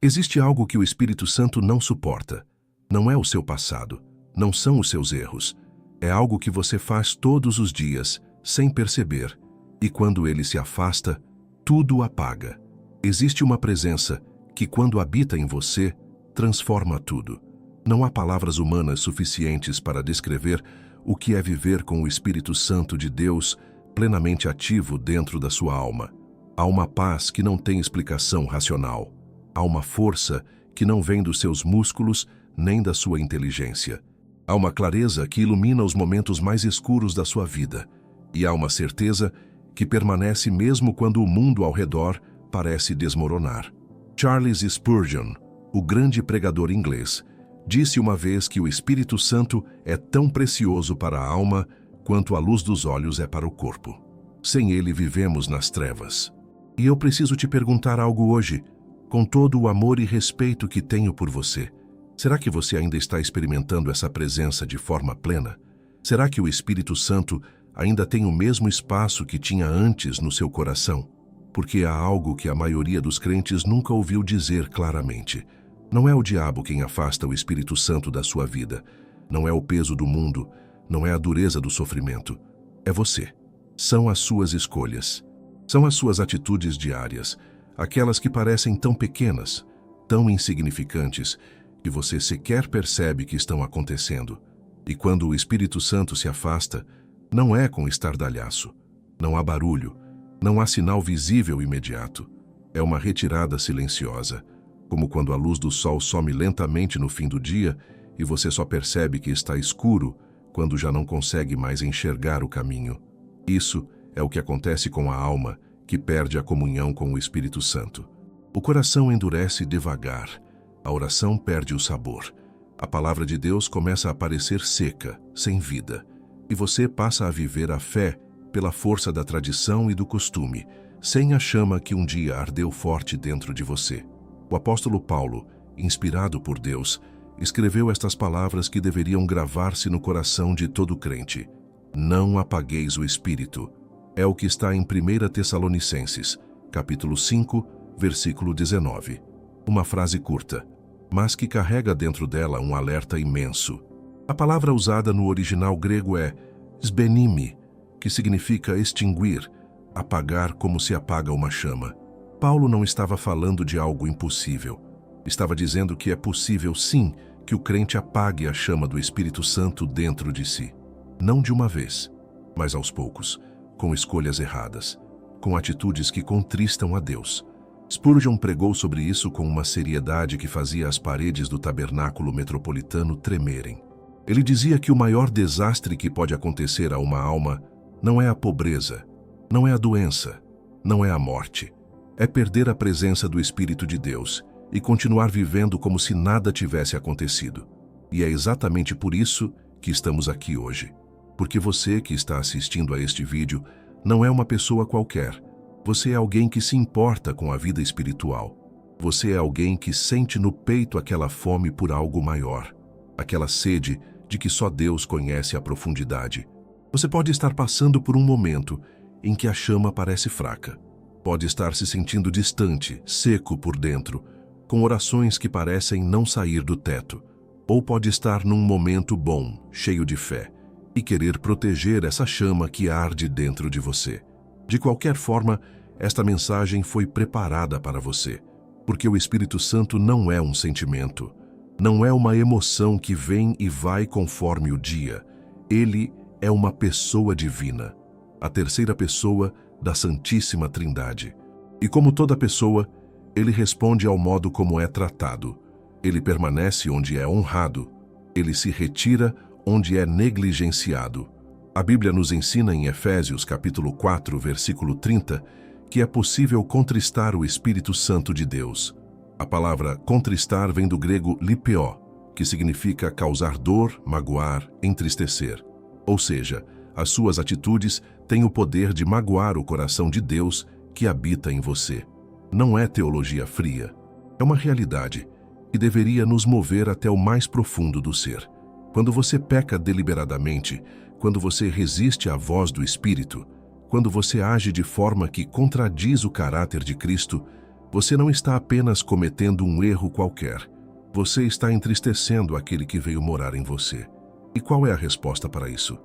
Existe algo que o Espírito Santo não suporta. Não é o seu passado, não são os seus erros. É algo que você faz todos os dias, sem perceber, e quando ele se afasta, tudo apaga. Existe uma presença que, quando habita em você, transforma tudo. Não há palavras humanas suficientes para descrever o que é viver com o Espírito Santo de Deus plenamente ativo dentro da sua alma. Há uma paz que não tem explicação racional. Há uma força que não vem dos seus músculos nem da sua inteligência. Há uma clareza que ilumina os momentos mais escuros da sua vida. E há uma certeza que permanece mesmo quando o mundo ao redor parece desmoronar. Charles Spurgeon, o grande pregador inglês, disse uma vez que o Espírito Santo é tão precioso para a alma quanto a luz dos olhos é para o corpo. Sem ele vivemos nas trevas. E eu preciso te perguntar algo hoje, com todo o amor e respeito que tenho por você. Será que você ainda está experimentando essa presença de forma plena? Será que o Espírito Santo ainda tem o mesmo espaço que tinha antes no seu coração? Porque há algo que a maioria dos crentes nunca ouviu dizer claramente. Não é o diabo quem afasta o Espírito Santo da sua vida. Não é o peso do mundo. Não é a dureza do sofrimento. É você. São as suas escolhas. São as suas atitudes diárias, aquelas que parecem tão pequenas, tão insignificantes, que você sequer percebe que estão acontecendo. E quando o Espírito Santo se afasta, não é com estardalhaço. Não há barulho. Não há sinal visível imediato. É uma retirada silenciosa, como quando a luz do sol some lentamente no fim do dia e você só percebe que está escuro quando já não consegue mais enxergar o caminho. Isso é o que acontece com a alma que perde a comunhão com o Espírito Santo. O coração endurece devagar, a oração perde o sabor. A palavra de Deus começa a parecer seca, sem vida, e você passa a viver a fé pela força da tradição e do costume, sem a chama que um dia ardeu forte dentro de você. O apóstolo Paulo, inspirado por Deus, escreveu estas palavras que deveriam gravar-se no coração de todo crente. Não apagueis o Espírito. É o que está em 1 Tessalonicenses, capítulo 5, versículo 19. Uma frase curta, mas que carrega dentro dela um alerta imenso. A palavra usada no original grego é sbenime, que significa extinguir, apagar como se apaga uma chama. Paulo não estava falando de algo impossível. Estava dizendo que é possível, sim, que o crente apague a chama do Espírito Santo dentro de si. Não de uma vez, mas aos poucos, com escolhas erradas, com atitudes que contristam a Deus. Spurgeon pregou sobre isso com uma seriedade que fazia as paredes do tabernáculo metropolitano tremerem. Ele dizia que o maior desastre que pode acontecer a uma alma não é a pobreza, não é a doença, não é a morte. É perder a presença do Espírito de Deus e continuar vivendo como se nada tivesse acontecido. E é exatamente por isso que estamos aqui hoje. Porque você que está assistindo a este vídeo não é uma pessoa qualquer. Você é alguém que se importa com a vida espiritual. Você é alguém que sente no peito aquela fome por algo maior, aquela sede de que só Deus conhece a profundidade. Você pode estar passando por um momento em que a chama parece fraca. Pode estar se sentindo distante, seco por dentro, com orações que parecem não sair do teto. Ou pode estar num momento bom, cheio de fé, e querer proteger essa chama que arde dentro de você. De qualquer forma, esta mensagem foi preparada para você, porque o Espírito Santo não é um sentimento, não é uma emoção que vem e vai conforme o dia. Ele é uma pessoa divina, a terceira pessoa da Santíssima Trindade. E como toda pessoa, ele responde ao modo como é tratado. Ele permanece onde é honrado. Ele se retira onde é negligenciado. A Bíblia nos ensina em Efésios capítulo 4, versículo 30, que é possível contristar o Espírito Santo de Deus. A palavra contristar vem do grego lipeó, que significa causar dor, magoar, entristecer. Ou seja, as suas atitudes têm o poder de magoar o coração de Deus que habita em você. Não é teologia fria. É uma realidade que deveria nos mover até o mais profundo do ser. Quando você peca deliberadamente, quando você resiste à voz do Espírito, quando você age de forma que contradiz o caráter de Cristo, Você não está apenas cometendo um erro qualquer. Você está entristecendo aquele que veio morar em você. E qual é a resposta para isso?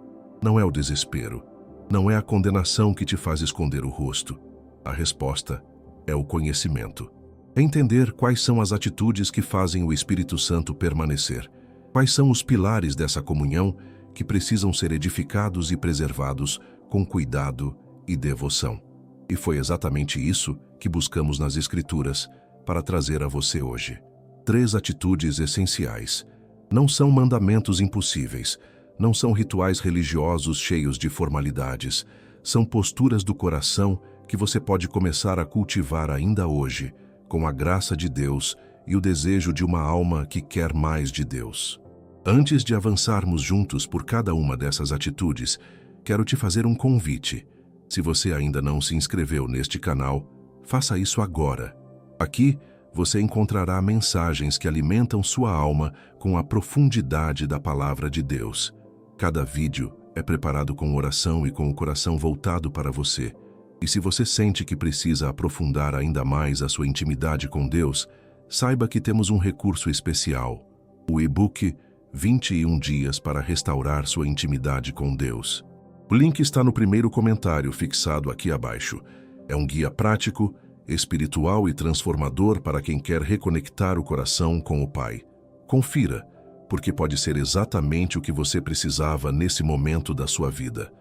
Não é o desespero. Não é a condenação que te faz esconder o rosto. A resposta é o conhecimento. É entender quais são as atitudes que fazem o Espírito Santo permanecer. Quais são os pilares dessa comunhão que precisam ser edificados e preservados com cuidado e devoção. E foi exatamente isso que buscamos nas Escrituras para trazer a você hoje. 3 atitudes essenciais. Não são mandamentos impossíveis, não são rituais religiosos cheios de formalidades, são posturas do coração que você pode começar a cultivar ainda hoje, com a graça de Deus e o desejo de uma alma que quer mais de Deus. Antes de avançarmos juntos por cada uma dessas atitudes, quero te fazer um convite. Se você ainda não se inscreveu neste canal, faça isso agora. Aqui, você encontrará mensagens que alimentam sua alma com a profundidade da palavra de Deus. Cada vídeo é preparado com oração e com o coração voltado para você. E se você sente que precisa aprofundar ainda mais a sua intimidade com Deus, saiba que temos um recurso especial, o e-book 21 dias para restaurar sua intimidade com Deus. O link está no primeiro comentário fixado aqui abaixo. É um guia prático, espiritual e transformador para quem quer reconectar o coração com o Pai. Confira, porque pode ser exatamente o que você precisava nesse momento da sua vida.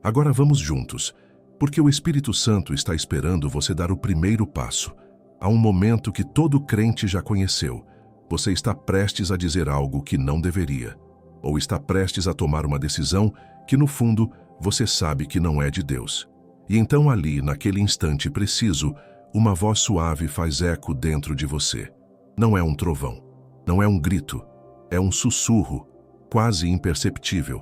Agora vamos juntos, porque o Espírito Santo está esperando você dar o primeiro passo. Há um momento que todo crente já conheceu. Você está prestes a dizer algo que não deveria, ou está prestes a tomar uma decisão que, no fundo, você sabe que não é de Deus. E então ali, naquele instante preciso, uma voz suave faz eco dentro de você. Não é um trovão, não é um grito, é um sussurro, quase imperceptível,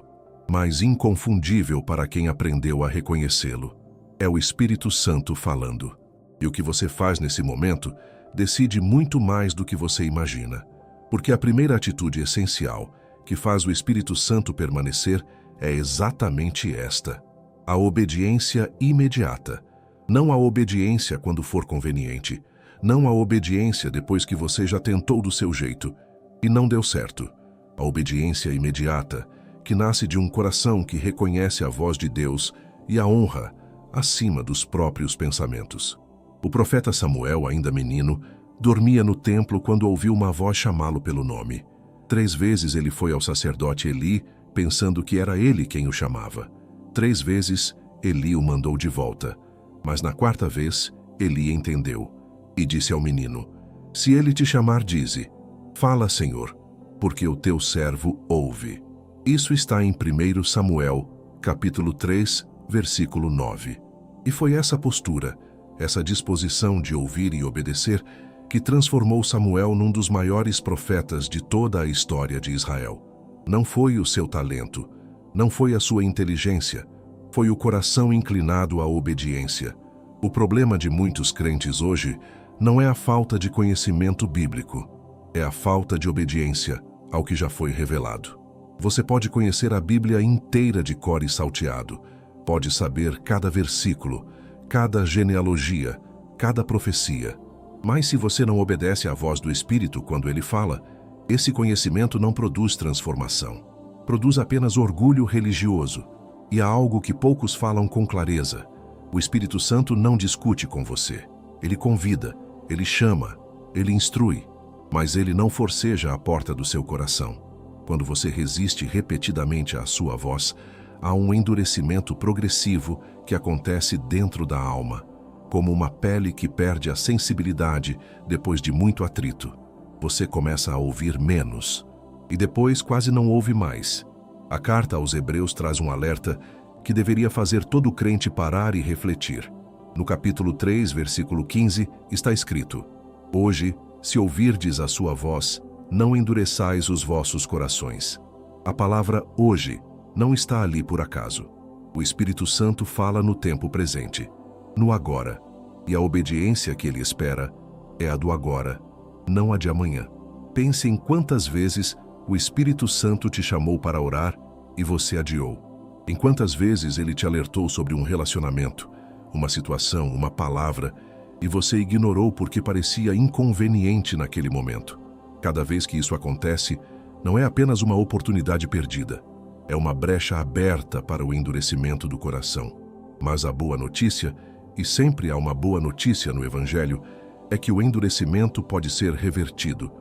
mas inconfundível para quem aprendeu a reconhecê-lo. É o Espírito Santo falando. E o que você faz nesse momento decide muito mais do que você imagina. Porque a primeira atitude essencial que faz o Espírito Santo permanecer é exatamente esta: a obediência imediata. Não a obediência quando for conveniente. Não a obediência depois que você já tentou do seu jeito e não deu certo. A obediência imediata, que nasce de um coração que reconhece a voz de Deus e a honra acima dos próprios pensamentos. O profeta Samuel, ainda menino, dormia no templo quando ouviu uma voz chamá-lo pelo nome. 3 vezes ele foi ao sacerdote Eli, pensando que era ele quem o chamava. 3 vezes, Eli o mandou de volta. Mas na 4ª vez, Eli entendeu e disse ao menino: "Se ele te chamar, dize: Fala, Senhor, porque o teu servo ouve." Isso está em 1 Samuel, capítulo 3, versículo 9. E foi essa postura, essa disposição de ouvir e obedecer, que transformou Samuel num dos maiores profetas de toda a história de Israel. Não foi o seu talento, não foi a sua inteligência, foi o coração inclinado à obediência. O problema de muitos crentes hoje não é a falta de conhecimento bíblico, é a falta de obediência ao que já foi revelado. Você pode conhecer a Bíblia inteira de cor e salteado, pode saber cada versículo, cada genealogia, cada profecia. Mas se você não obedece à voz do Espírito quando ele fala, esse conhecimento não produz transformação. Produz apenas orgulho religioso. E há algo que poucos falam com clareza. O Espírito Santo não discute com você. Ele convida, ele chama, ele instrui, mas ele não forceja a porta do seu coração. Quando você resiste repetidamente à sua voz, há um endurecimento progressivo que acontece dentro da alma, como uma pele que perde a sensibilidade depois de muito atrito. Você começa a ouvir menos, e depois quase não ouve mais. A carta aos Hebreus traz um alerta que deveria fazer todo crente parar e refletir. No capítulo 3, versículo 15, está escrito: "Hoje, se ouvirdes a sua voz, não endureçais os vossos corações." A palavra hoje não está ali por acaso. O Espírito Santo fala no tempo presente, no agora, e a obediência que ele espera é a do agora, não a de amanhã. Pense em quantas vezes o Espírito Santo te chamou para orar e você adiou. Em quantas vezes ele te alertou sobre um relacionamento, uma situação, uma palavra, e você ignorou porque parecia inconveniente naquele momento. Cada vez que isso acontece, não é apenas uma oportunidade perdida, é uma brecha aberta para o endurecimento do coração. Mas a boa notícia, e sempre há uma boa notícia no Evangelho, é que o endurecimento pode ser revertido.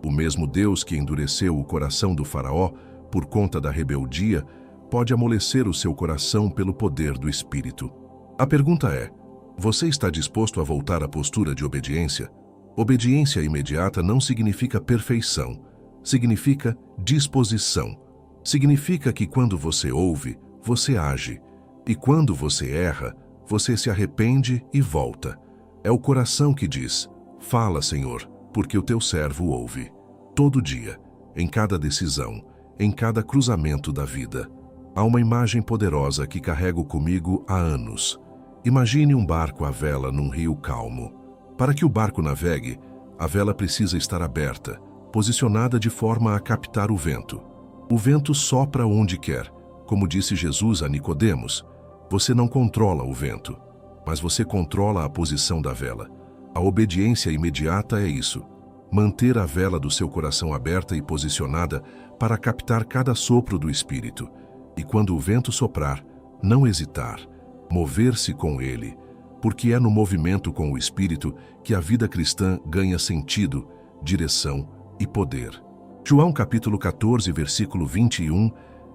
O mesmo Deus que endureceu o coração do faraó por conta da rebeldia, pode amolecer o seu coração pelo poder do Espírito. A pergunta é: você está disposto a voltar à postura de obediência? Obediência imediata não significa perfeição, significa disposição. Significa que quando você ouve, você age, e quando você erra, você se arrepende e volta. É o coração que diz: fala, Senhor, porque o teu servo ouve. Todo dia, em cada decisão, em cada cruzamento da vida. Há uma imagem poderosa que carrego comigo há anos. Imagine um barco à vela num rio calmo. Para que o barco navegue, a vela precisa estar aberta, posicionada de forma a captar o vento. O vento sopra onde quer. Como disse Jesus a Nicodemos, você não controla o vento, mas você controla a posição da vela. A obediência imediata é isso: manter a vela do seu coração aberta e posicionada para captar cada sopro do Espírito. E quando o vento soprar, não hesitar, mover-se com ele, porque é no movimento com o Espírito que a vida cristã ganha sentido, direção e poder. João capítulo 14, versículo 21,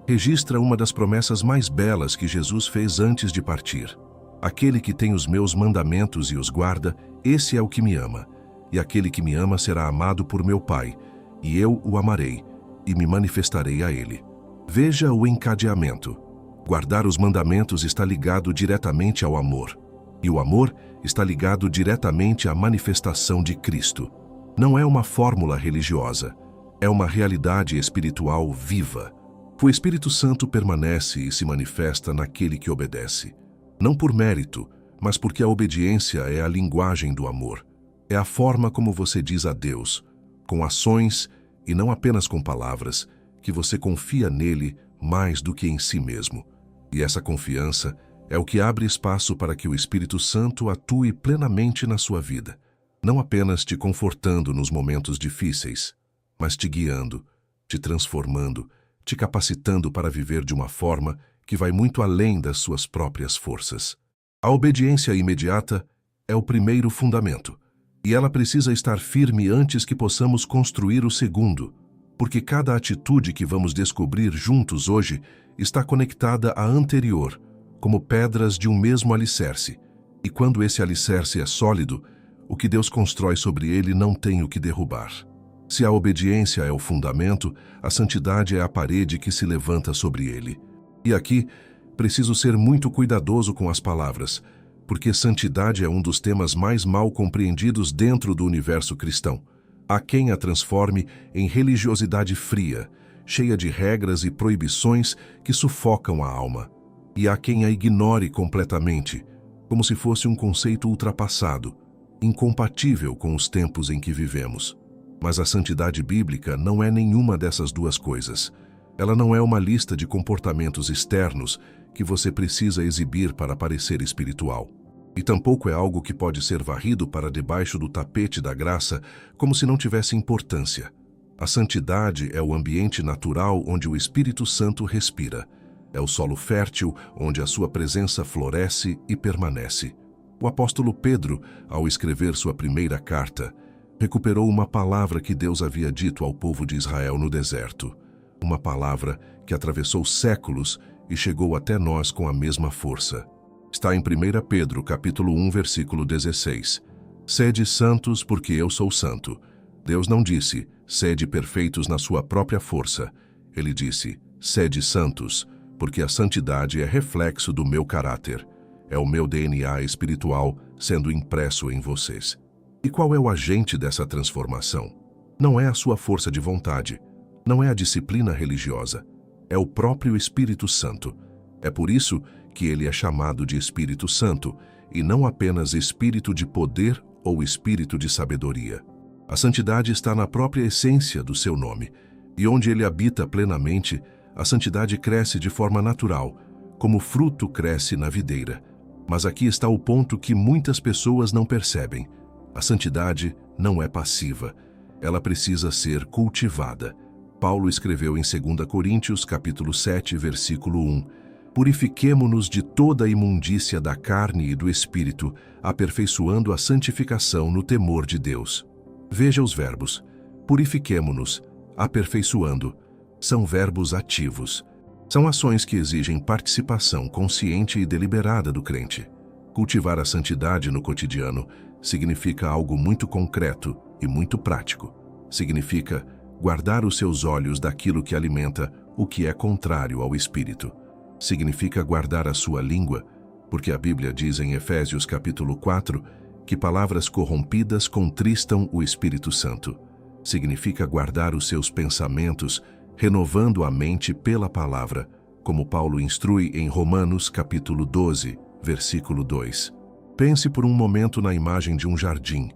registra uma das promessas mais belas que Jesus fez antes de partir. Aquele que tem os meus mandamentos e os guarda, esse é o que me ama. E aquele que me ama será amado por meu Pai, e eu o amarei, e me manifestarei a ele. Veja o encadeamento. Guardar os mandamentos está ligado diretamente ao amor, e o amor está ligado diretamente à manifestação de Cristo. Não é uma fórmula religiosa, é uma realidade espiritual viva. O Espírito Santo permanece e se manifesta naquele que obedece. Não por mérito, mas porque a obediência é a linguagem do amor. É a forma como você diz a Deus, com ações e não apenas com palavras, que você confia nele mais do que em si mesmo. E essa confiança é o que abre espaço para que o Espírito Santo atue plenamente na sua vida, não apenas te confortando nos momentos difíceis, mas te guiando, te transformando, te capacitando para viver de uma forma que vai muito além das suas próprias forças. A obediência imediata é o primeiro fundamento, e ela precisa estar firme antes que possamos construir o segundo, porque cada atitude que vamos descobrir juntos hoje está conectada à anterior, como pedras de um mesmo alicerce. E quando esse alicerce é sólido, o que Deus constrói sobre ele não tem o que derrubar. Se a obediência é o fundamento, a santidade é a parede que se levanta sobre ele. E aqui, preciso ser muito cuidadoso com as palavras, porque santidade é um dos temas mais mal compreendidos dentro do universo cristão. Há quem a transforme em religiosidade fria, cheia de regras e proibições que sufocam a alma. E há quem a ignore completamente, como se fosse um conceito ultrapassado, incompatível com os tempos em que vivemos. Mas a santidade bíblica não é nenhuma dessas duas coisas. Ela não é uma lista de comportamentos externos que você precisa exibir para parecer espiritual. E tampouco é algo que pode ser varrido para debaixo do tapete da graça como se não tivesse importância. A santidade é o ambiente natural onde o Espírito Santo respira. É o solo fértil onde a sua presença floresce e permanece. O apóstolo Pedro, ao escrever sua primeira carta, recuperou uma palavra que Deus havia dito ao povo de Israel no deserto. Uma palavra que atravessou séculos e chegou até nós com a mesma força. Está em 1 Pedro, capítulo 1, versículo 16. Sede santos, porque eu sou santo. Deus não disse, sede perfeitos na sua própria força. Ele disse, sede santos, porque a santidade é reflexo do meu caráter. É o meu DNA espiritual sendo impresso em vocês. E qual é o agente dessa transformação? Não é a sua força de vontade, não é a disciplina religiosa, é o próprio Espírito Santo. É por isso que ele é chamado de Espírito Santo, e não apenas Espírito de poder ou Espírito de sabedoria. A santidade está na própria essência do seu nome, e onde ele habita plenamente, a santidade cresce de forma natural, como fruto cresce na videira. Mas aqui está o ponto que muitas pessoas não percebem. A santidade não é passiva. Ela precisa ser cultivada. Paulo escreveu em 2 Coríntios, capítulo 7, versículo 1: Purifiquemo-nos de toda a imundícia da carne e do espírito, aperfeiçoando a santificação no temor de Deus. Veja os verbos. Purifiquemo-nos, aperfeiçoando. São verbos ativos. São ações que exigem participação consciente e deliberada do crente. Cultivar a santidade no cotidiano significa algo muito concreto e muito prático. Significa guardar os seus olhos daquilo que alimenta o que é contrário ao Espírito. Significa guardar a sua língua, porque a Bíblia diz em Efésios capítulo 4 que palavras corrompidas contristam o Espírito Santo. Significa guardar os seus pensamentos, renovando a mente pela palavra, como Paulo instrui em Romanos capítulo 12, versículo 2. Pense por um momento na imagem de um jardim.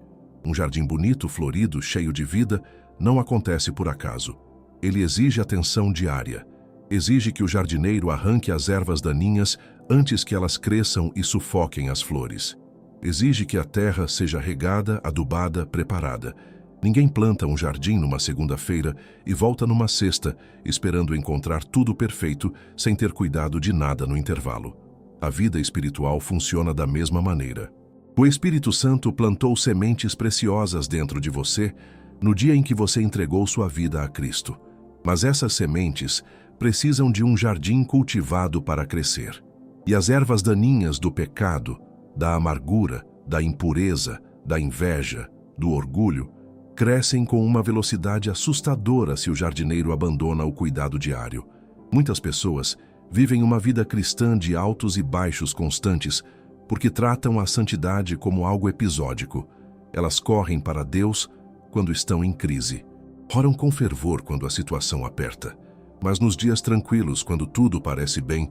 Um jardim bonito, florido, cheio de vida, não acontece por acaso. Ele exige atenção diária. Exige que o jardineiro arranque as ervas daninhas antes que elas cresçam e sufoquem as flores. Exige que a terra seja regada, adubada, preparada. Ninguém planta um jardim numa segunda-feira e volta numa sexta, esperando encontrar tudo perfeito, sem ter cuidado de nada no intervalo. A vida espiritual funciona da mesma maneira. O Espírito Santo plantou sementes preciosas dentro de você no dia em que você entregou sua vida a Cristo. Mas essas sementes precisam de um jardim cultivado para crescer. E as ervas daninhas do pecado, da amargura, da impureza, da inveja, do orgulho, crescem com uma velocidade assustadora se o jardineiro abandona o cuidado diário. Muitas pessoas vivem uma vida cristã de altos e baixos constantes porque tratam a santidade como algo episódico. Elas correm para Deus quando estão em crise. Oram com fervor quando a situação aperta. Mas nos dias tranquilos, quando tudo parece bem,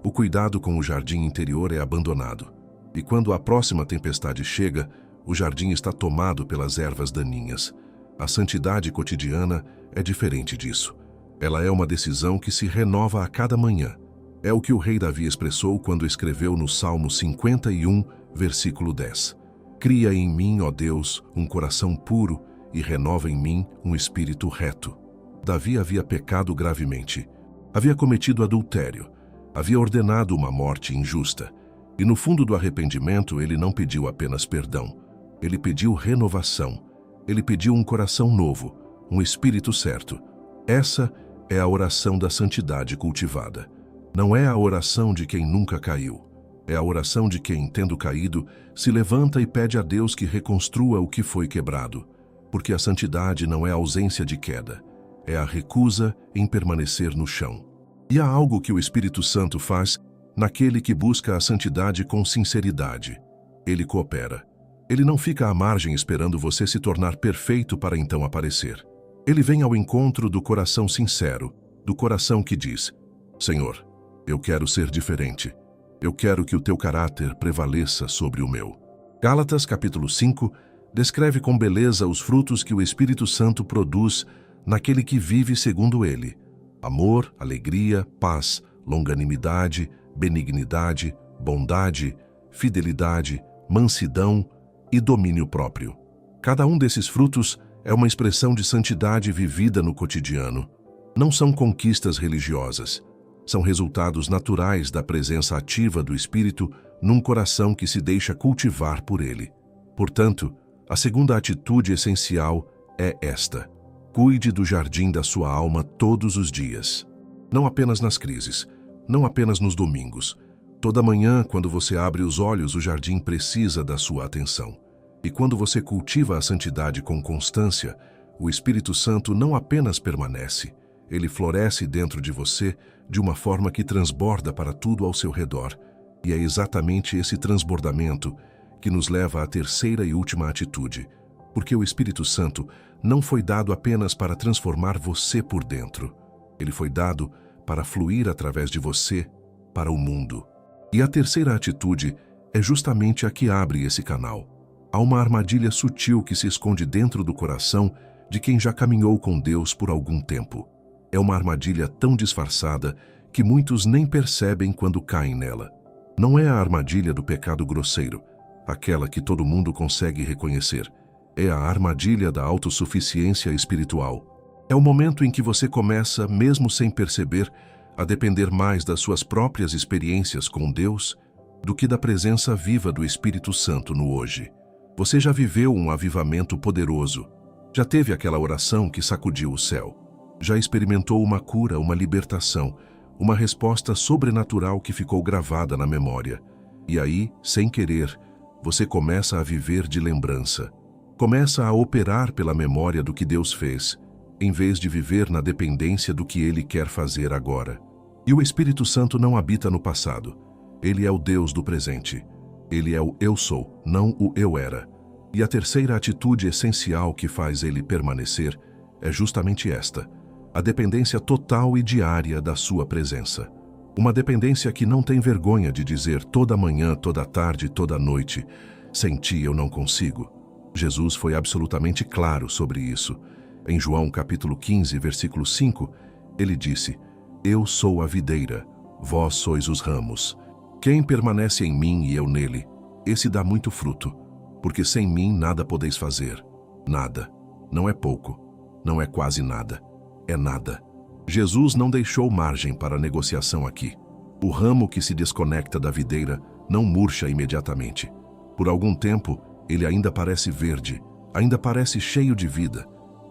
o cuidado com o jardim interior é abandonado. E quando a próxima tempestade chega, o jardim está tomado pelas ervas daninhas. A santidade cotidiana é diferente disso. Ela é uma decisão que se renova a cada manhã. É o que o rei Davi expressou quando escreveu no Salmo 51, versículo 10. Cria em mim, ó Deus, um coração puro e renova em mim um espírito reto. Davi havia pecado gravemente. Havia cometido adultério. Havia ordenado uma morte injusta. E no fundo do arrependimento, ele não pediu apenas perdão. Ele pediu renovação. Ele pediu um coração novo, um espírito certo. Essa é a oração da santidade cultivada. Não é a oração de quem nunca caiu. É a oração de quem, tendo caído, se levanta e pede a Deus que reconstrua o que foi quebrado. Porque a santidade não é a ausência de queda. É a recusa em permanecer no chão. E há algo que o Espírito Santo faz naquele que busca a santidade com sinceridade. Ele coopera. Ele não fica à margem esperando você se tornar perfeito para então aparecer. Ele vem ao encontro do coração sincero, do coração que diz: Senhor, eu quero ser diferente. Eu quero que o teu caráter prevaleça sobre o meu. Gálatas capítulo 5 descreve com beleza os frutos que o Espírito Santo produz naquele que vive segundo ele: amor, alegria, paz, longanimidade, benignidade, bondade, fidelidade, mansidão e domínio próprio. Cada um desses frutos é uma expressão de santidade vivida no cotidiano. Não são conquistas religiosas. São resultados naturais da presença ativa do Espírito num coração que se deixa cultivar por ele. Portanto, a segunda atitude essencial é esta: cuide do jardim da sua alma todos os dias. Não apenas nas crises, não apenas nos domingos. Toda manhã, quando você abre os olhos, o jardim precisa da sua atenção. E quando você cultiva a santidade com constância, o Espírito Santo não apenas permanece, ele floresce dentro de você de uma forma que transborda para tudo ao seu redor. E é exatamente esse transbordamento que nos leva à terceira e última atitude, porque o Espírito Santo não foi dado apenas para transformar você por dentro. Ele foi dado para fluir através de você para o mundo. E a terceira atitude é justamente a que abre esse canal. Há uma armadilha sutil que se esconde dentro do coração de quem já caminhou com Deus por algum tempo. É uma armadilha tão disfarçada que muitos nem percebem quando caem nela. Não é a armadilha do pecado grosseiro, aquela que todo mundo consegue reconhecer. É a armadilha da autossuficiência espiritual. É o momento em que você começa, mesmo sem perceber, a depender mais das suas próprias experiências com Deus do que da presença viva do Espírito Santo no hoje. Você já viveu um avivamento poderoso. Já teve aquela oração que sacudiu o céu. Já experimentou uma cura, uma libertação, uma resposta sobrenatural que ficou gravada na memória. E aí, sem querer, você começa a viver de lembrança. Começa a operar pela memória do que Deus fez, em vez de viver na dependência do que Ele quer fazer agora. E o Espírito Santo não habita no passado. Ele é o Deus do presente. Ele é o eu sou, não o eu era. E a terceira atitude essencial que faz ele permanecer é justamente esta: a dependência total e diária da sua presença. Uma dependência que não tem vergonha de dizer toda manhã, toda tarde, toda noite: sem ti eu não consigo. Jesus foi absolutamente claro sobre isso. Em João capítulo 15, versículo 5, ele disse: Eu sou a videira, vós sois os ramos. Quem permanece em mim e eu nele, esse dá muito fruto, porque sem mim nada podeis fazer. Nada. Não é pouco, não é quase nada, é nada. Jesus não deixou margem para negociação aqui. O ramo que se desconecta da videira não murcha imediatamente. Por algum tempo, ele ainda parece verde, ainda parece cheio de vida,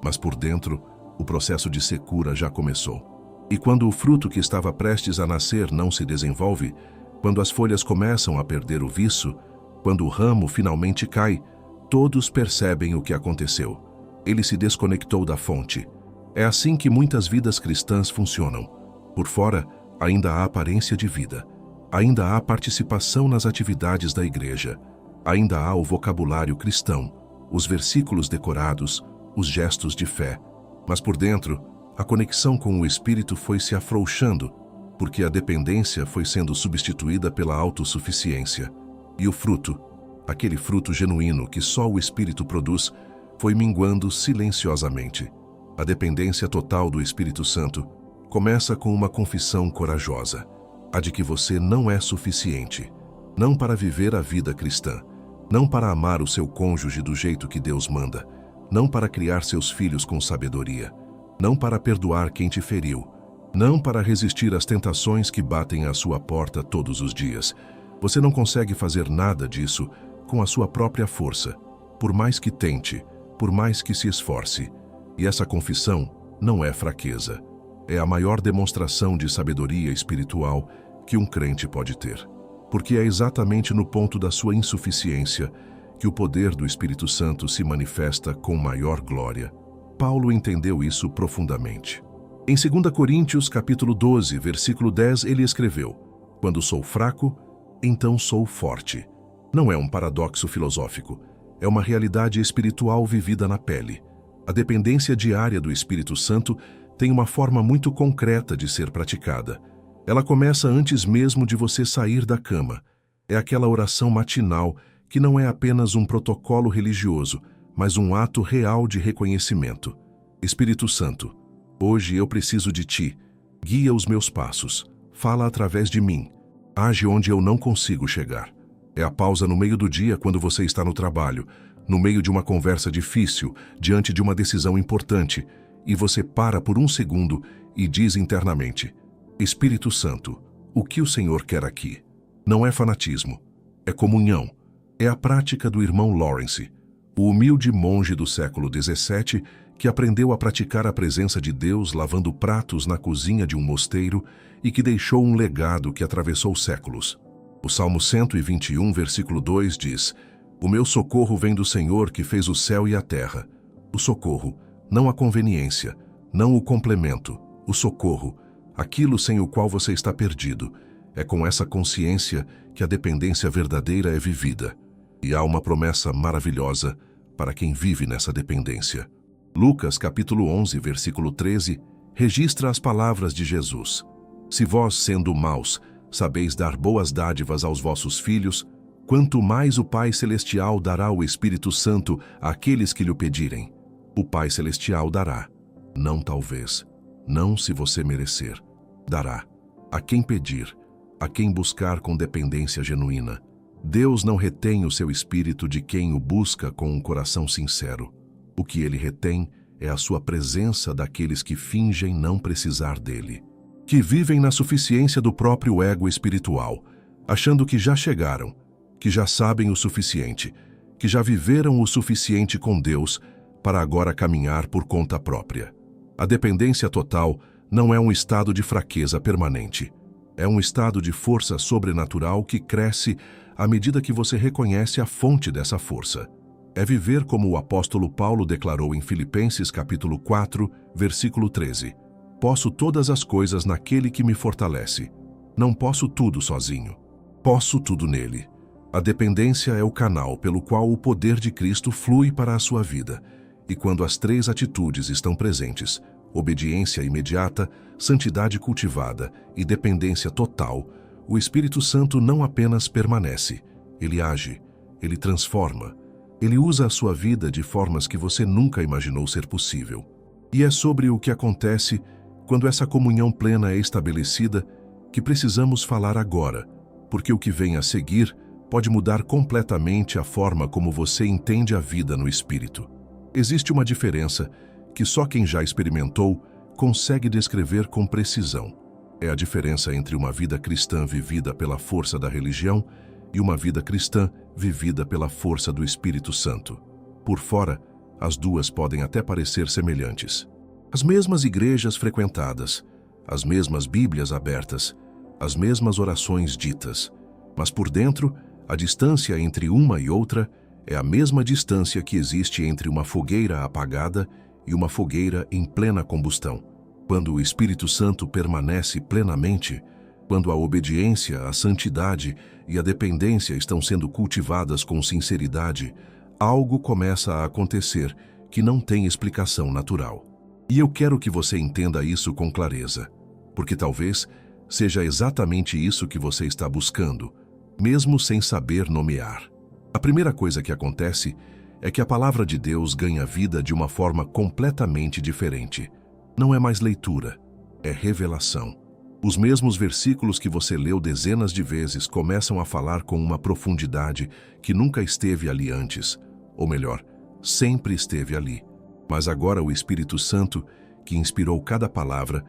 mas por dentro, o processo de secura já começou. E quando o fruto que estava prestes a nascer não se desenvolve, quando as folhas começam a perder o viço, quando o ramo finalmente cai, todos percebem o que aconteceu. Ele se desconectou da fonte. É assim que muitas vidas cristãs funcionam. Por fora, ainda há aparência de vida. Ainda há participação nas atividades da igreja. Ainda há o vocabulário cristão, os versículos decorados, os gestos de fé. Mas por dentro, a conexão com o Espírito foi se afrouxando, porque a dependência foi sendo substituída pela autossuficiência. E o fruto, aquele fruto genuíno que só o Espírito produz, foi minguando silenciosamente. A dependência total do Espírito Santo começa com uma confissão corajosa, a de que você não é suficiente, não para viver a vida cristã, não para amar o seu cônjuge do jeito que Deus manda, não para criar seus filhos com sabedoria, não para perdoar quem te feriu, não para resistir às tentações que batem à sua porta todos os dias. Você não consegue fazer nada disso com a sua própria força, por mais que tente, por mais que se esforce. E essa confissão não é fraqueza. É a maior demonstração de sabedoria espiritual que um crente pode ter. Porque é exatamente no ponto da sua insuficiência que o poder do Espírito Santo se manifesta com maior glória. Paulo entendeu isso profundamente. Em 2 Coríntios, capítulo 12, versículo 10, ele escreveu: Quando sou fraco, então sou forte. Não é um paradoxo filosófico, é uma realidade espiritual vivida na pele. A dependência diária do Espírito Santo tem uma forma muito concreta de ser praticada. Ela começa antes mesmo de você sair da cama. É aquela oração matinal que não é apenas um protocolo religioso, mas um ato real de reconhecimento. Espírito Santo, hoje eu preciso de Ti. Guia os meus passos. Fala através de mim. Age onde eu não consigo chegar. É a pausa no meio do dia quando você está no trabalho, no meio de uma conversa difícil, diante de uma decisão importante, e você para por um segundo e diz internamente: Espírito Santo, o que o Senhor quer aqui? Não é fanatismo, é comunhão. É a prática do irmão Lawrence, o humilde monge do século XVII que aprendeu a praticar a presença de Deus lavando pratos na cozinha de um mosteiro e que deixou um legado que atravessou séculos. O Salmo 121, versículo 2 diz: O meu socorro vem do Senhor que fez o céu e a terra. O socorro, não a conveniência, não o complemento, o socorro, aquilo sem o qual você está perdido. É com essa consciência que a dependência verdadeira é vivida. E há uma promessa maravilhosa para quem vive nessa dependência. Lucas capítulo 11, versículo 13, registra as palavras de Jesus: Se vós, sendo maus, sabeis dar boas dádivas aos vossos filhos, quanto mais o Pai Celestial dará o Espírito Santo àqueles que lhe o pedirem. O Pai Celestial dará, não talvez, não se você merecer, dará, a quem pedir, a quem buscar com dependência genuína. Deus não retém o seu espírito de quem o busca com um coração sincero. O que ele retém é a sua presença daqueles que fingem não precisar dele, que vivem na suficiência do próprio ego espiritual, achando que já chegaram, que já sabem o suficiente, que já viveram o suficiente com Deus para agora caminhar por conta própria. A dependência total não é um estado de fraqueza permanente. É um estado de força sobrenatural que cresce à medida que você reconhece a fonte dessa força. É viver como o apóstolo Paulo declarou em Filipenses capítulo 4, versículo 13. Posso todas as coisas naquele que me fortalece. Não posso tudo sozinho. Posso tudo nele. A dependência é o canal pelo qual o poder de Cristo flui para a sua vida. E quando as três atitudes estão presentes, obediência imediata, santidade cultivada e dependência total, o Espírito Santo não apenas permanece, ele age, ele transforma, ele usa a sua vida de formas que você nunca imaginou ser possível. E é sobre o que acontece quando essa comunhão plena é estabelecida que precisamos falar agora, porque o que vem a seguir pode mudar completamente a forma como você entende a vida no Espírito. Existe uma diferença que só quem já experimentou consegue descrever com precisão. É a diferença entre uma vida cristã vivida pela força da religião e uma vida cristã vivida pela força do Espírito Santo. Por fora, as duas podem até parecer semelhantes. As mesmas igrejas frequentadas, as mesmas Bíblias abertas, as mesmas orações ditas. Mas por dentro, a distância entre uma e outra é a mesma distância que existe entre uma fogueira apagada e uma fogueira em plena combustão. Quando o Espírito Santo permanece plenamente, quando a obediência, a santidade e a dependência estão sendo cultivadas com sinceridade, algo começa a acontecer que não tem explicação natural. E eu quero que você entenda isso com clareza, porque talvez seja exatamente isso que você está buscando, mesmo sem saber nomear. A primeira coisa que acontece é que a palavra de Deus ganha vida de uma forma completamente diferente. Não é mais leitura, é revelação. Os mesmos versículos que você leu dezenas de vezes começam a falar com uma profundidade que nunca esteve ali antes, ou melhor, sempre esteve ali. Mas agora o Espírito Santo, que inspirou cada palavra,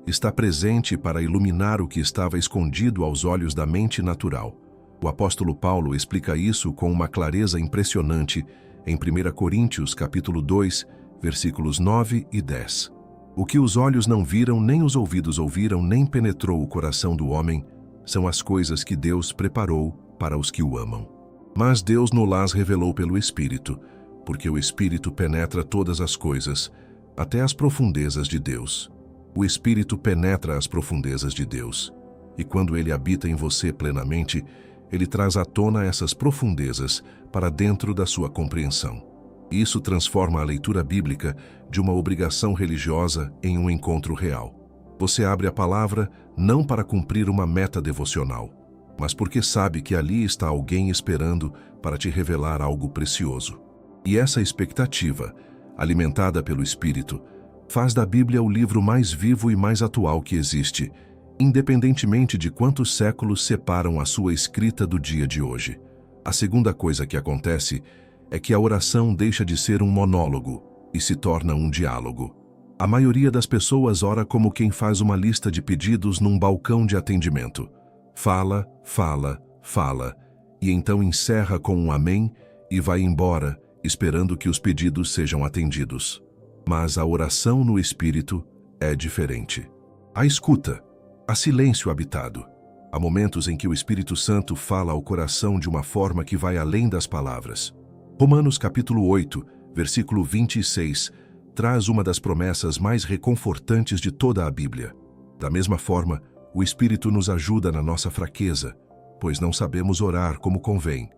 está presente para iluminar o que estava escondido aos olhos da mente natural. O apóstolo Paulo explica isso com uma clareza impressionante em 1 Coríntios capítulo 2, versículos 9 e 10. O que os olhos não viram, nem os ouvidos ouviram, nem penetrou o coração do homem, são as coisas que Deus preparou para os que o amam. Mas Deus nos revelou pelo Espírito, porque o Espírito penetra todas as coisas, até as profundezas de Deus. O Espírito penetra as profundezas de Deus, e quando ele habita em você plenamente, ele traz à tona essas profundezas para dentro da sua compreensão. Isso transforma a leitura bíblica de uma obrigação religiosa em um encontro real. Você abre a palavra não para cumprir uma meta devocional, mas porque sabe que ali está alguém esperando para te revelar algo precioso. E essa expectativa, alimentada pelo Espírito, faz da Bíblia o livro mais vivo e mais atual que existe, independentemente de quantos séculos separam a sua escrita do dia de hoje. A segunda coisa que acontece é que a oração deixa de ser um monólogo e se torna um diálogo. A maioria das pessoas ora como quem faz uma lista de pedidos num balcão de atendimento. Fala, fala, fala, e então encerra com um amém e vai embora, esperando que os pedidos sejam atendidos. Mas a oração no Espírito é diferente. Há escuta, há silêncio habitado. Há momentos em que o Espírito Santo fala ao coração de uma forma que vai além das palavras. Romanos capítulo 8, versículo 26, traz uma das promessas mais reconfortantes de toda a Bíblia. Da mesma forma, o Espírito nos ajuda na nossa fraqueza, pois não sabemos orar como convém,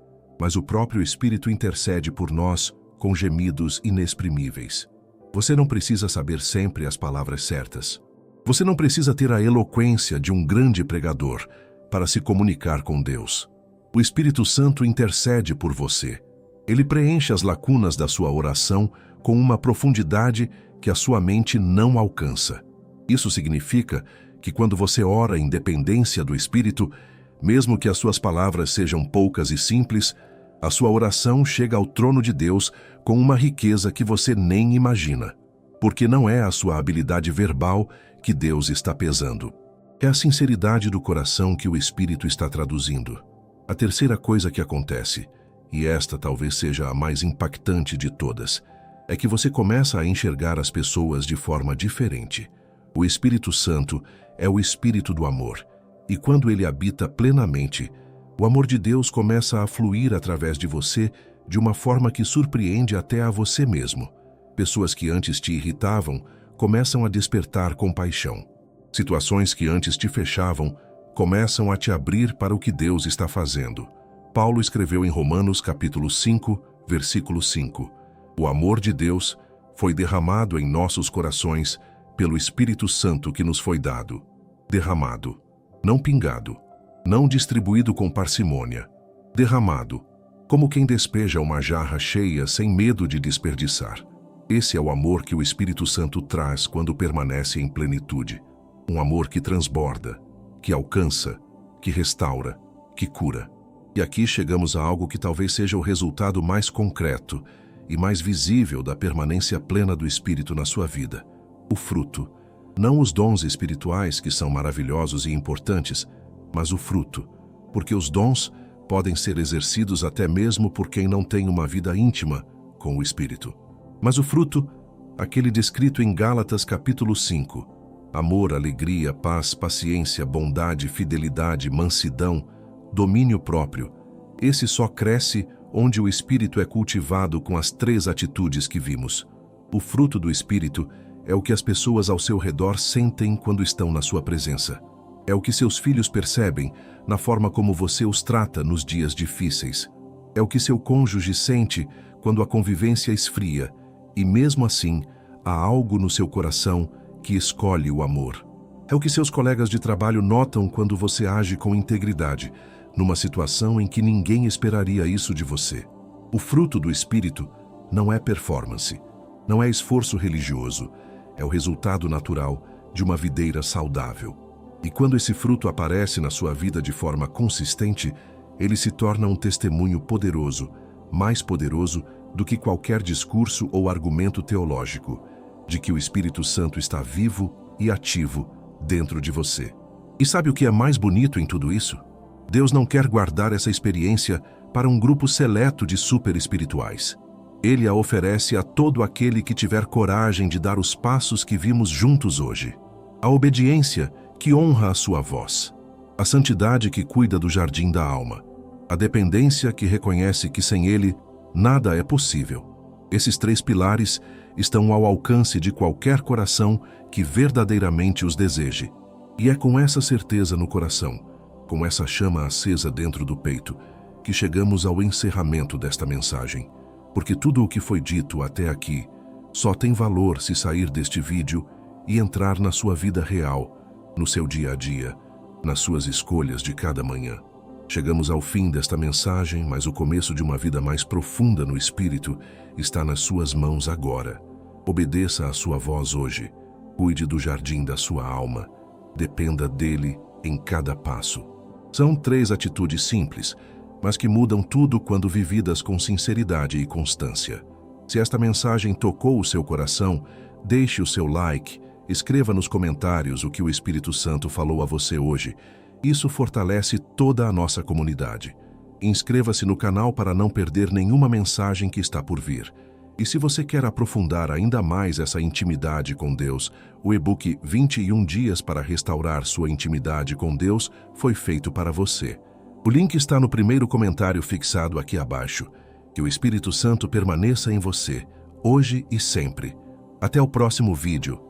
mas o próprio Espírito intercede por nós com gemidos inexprimíveis. Você não precisa saber sempre as palavras certas. Você não precisa ter a eloquência de um grande pregador para se comunicar com Deus. O Espírito Santo intercede por você. Ele preenche as lacunas da sua oração com uma profundidade que a sua mente não alcança. Isso significa que quando você ora em dependência do Espírito, mesmo que as suas palavras sejam poucas e simples, a sua oração chega ao trono de Deus com uma riqueza que você nem imagina, porque não é a sua habilidade verbal que Deus está pesando. É a sinceridade do coração que o Espírito está traduzindo. A terceira coisa que acontece, e esta talvez seja a mais impactante de todas, é que você começa a enxergar as pessoas de forma diferente. O Espírito Santo é o Espírito do amor, e quando ele habita plenamente, o amor de Deus começa a fluir através de você de uma forma que surpreende até a você mesmo. Pessoas que antes te irritavam começam a despertar compaixão. Situações que antes te fechavam começam a te abrir para o que Deus está fazendo. Paulo escreveu em Romanos capítulo 5, versículo 5. O amor de Deus foi derramado em nossos corações pelo Espírito Santo que nos foi dado. Derramado, não pingado, não distribuído com parcimônia. Derramado, como quem despeja uma jarra cheia sem medo de desperdiçar. Esse é o amor que o Espírito Santo traz quando permanece em plenitude. Um amor que transborda, que alcança, que restaura, que cura. E aqui chegamos a algo que talvez seja o resultado mais concreto e mais visível da permanência plena do Espírito na sua vida. O fruto. Não os dons espirituais, que são maravilhosos e importantes, mas o fruto, porque os dons podem ser exercidos até mesmo por quem não tem uma vida íntima com o Espírito. Mas o fruto, aquele descrito em Gálatas capítulo 5, amor, alegria, paz, paciência, bondade, fidelidade, mansidão, domínio próprio, esse só cresce onde o Espírito é cultivado com as 3 atitudes que vimos. O fruto do Espírito é o que as pessoas ao seu redor sentem quando estão na sua presença. É o que seus filhos percebem na forma como você os trata nos dias difíceis. É o que seu cônjuge sente quando a convivência esfria, e mesmo assim, há algo no seu coração que escolhe o amor. É o que seus colegas de trabalho notam quando você age com integridade, numa situação em que ninguém esperaria isso de você. O fruto do Espírito não é performance, não é esforço religioso, é o resultado natural de uma videira saudável. E quando esse fruto aparece na sua vida de forma consistente, ele se torna um testemunho poderoso, mais poderoso do que qualquer discurso ou argumento teológico, de que o Espírito Santo está vivo e ativo dentro de você. E sabe o que é mais bonito em tudo isso? Deus não quer guardar essa experiência para um grupo seleto de super espirituais. Ele a oferece a todo aquele que tiver coragem de dar os passos que vimos juntos hoje. A obediência que honra a sua voz, a santidade que cuida do jardim da alma, a dependência que reconhece que sem ele nada é possível. Esses 3 pilares estão ao alcance de qualquer coração que verdadeiramente os deseje. E é com essa certeza no coração, com essa chama acesa dentro do peito, que chegamos ao encerramento desta mensagem. Porque tudo o que foi dito até aqui só tem valor se sair deste vídeo e entrar na sua vida real, no seu dia a dia, nas suas escolhas de cada manhã. Chegamos ao fim desta mensagem, mas o começo de uma vida mais profunda no Espírito está nas suas mãos agora. Obedeça à sua voz hoje. Cuide do jardim da sua alma. Dependa dele em cada passo. São 3 atitudes simples, mas que mudam tudo quando vividas com sinceridade e constância. Se esta mensagem tocou o seu coração, deixe o seu like, escreva nos comentários o que o Espírito Santo falou a você hoje. Isso fortalece toda a nossa comunidade. Inscreva-se no canal para não perder nenhuma mensagem que está por vir. E se você quer aprofundar ainda mais essa intimidade com Deus, o e-book 21 Dias para Restaurar Sua Intimidade com Deus foi feito para você. O link está no primeiro comentário fixado aqui abaixo. Que o Espírito Santo permaneça em você, hoje e sempre. Até o próximo vídeo.